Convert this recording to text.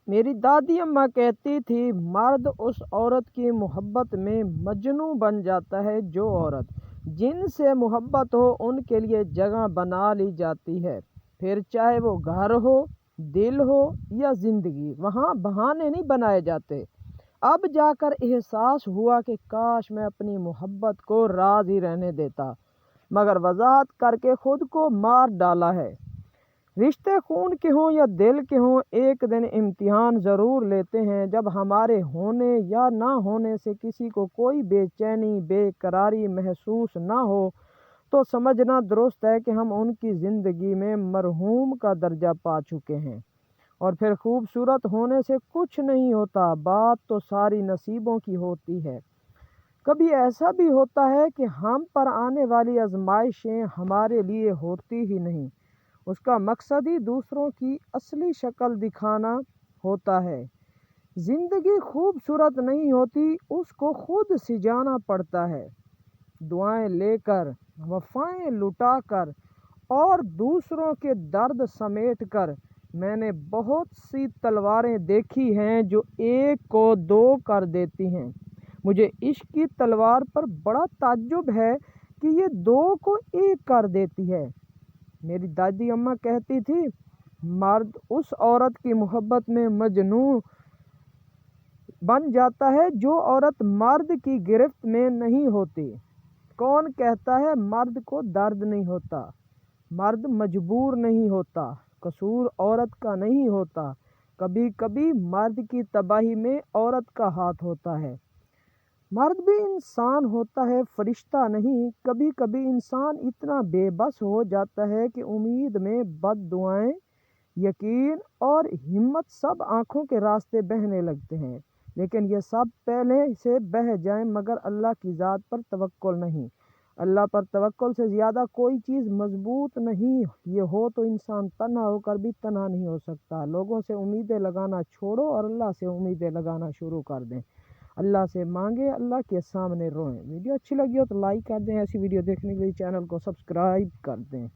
میری دادی اماں کہتی تھی مرد اس عورت کی محبت میں مجنوں بن جاتا ہے جو عورت جن سے محبت ہو ان کے لیے جگہ بنا لی جاتی ہے، پھر چاہے وہ گھر ہو، دل ہو یا زندگی، وہاں بہانے نہیں بنائے جاتے۔ اب جا کر احساس ہوا کہ کاش میں اپنی محبت کو راز ہی رہنے دیتا، مگر وضاحت کر کے خود کو مار ڈالا ہے۔ رشتے خون کے ہوں یا دل کے ہوں، ایک دن امتحان ضرور لیتے ہیں۔ جب ہمارے ہونے یا نہ ہونے سے کسی کو کوئی بے چینی، بے قراری محسوس نہ ہو تو سمجھنا درست ہے کہ ہم ان کی زندگی میں مرحوم کا درجہ پا چکے ہیں۔ اور پھر خوبصورت ہونے سے کچھ نہیں ہوتا، بات تو ساری نصیبوں کی ہوتی ہے۔ کبھی ایسا بھی ہوتا ہے کہ ہم پر آنے والی آزمائشیں ہمارے لیے ہوتی ہی نہیں، اس کا مقصد ہی دوسروں کی اصلی شکل دکھانا ہوتا ہے۔ زندگی خوبصورت نہیں ہوتی، اس کو خود سجانا پڑتا ہے، دعائیں لے کر، وفائیں لٹا کر اور دوسروں کے درد سمیٹ کر۔ میں نے بہت سی تلواریں دیکھی ہیں جو ایک کو دو کر دیتی ہیں۔ مجھے عشق کی تلوار پر بڑا تعجب ہے کہ یہ دو کو ایک کر دیتی ہے۔ میری دادی اماں کہتی تھی مرد اس عورت کی محبت میں مجنوں بن جاتا ہے جو عورت مرد کی گرفت میں نہیں ہوتی۔ کون کہتا ہے مرد کو درد نہیں ہوتا؟ مرد مجبور نہیں ہوتا، قصور عورت کا نہیں ہوتا۔ کبھی کبھی مرد کی تباہی میں عورت کا ہاتھ ہوتا ہے۔ مرد بھی انسان ہوتا ہے، فرشتہ نہیں۔ کبھی کبھی انسان اتنا بے بس ہو جاتا ہے کہ امید میں بد دعائیں، یقین اور ہمت سب آنکھوں کے راستے بہنے لگتے ہیں، لیکن یہ سب پہلے سے بہہ جائیں مگر اللہ کی ذات پر توکل نہیں۔ اللہ پر توکل سے زیادہ کوئی چیز مضبوط نہیں، یہ ہو تو انسان تنہا ہو کر بھی تنہا نہیں ہو سکتا۔ لوگوں سے امیدیں لگانا چھوڑو اور اللہ سے امیدیں لگانا شروع کر دیں۔ اللہ سے مانگیں، اللہ کے سامنے روئیں۔ ویڈیو اچھی لگی ہو تو لائک کر دیں، ایسی ویڈیو دیکھنے کے لیے چینل کو سبسکرائب کر دیں۔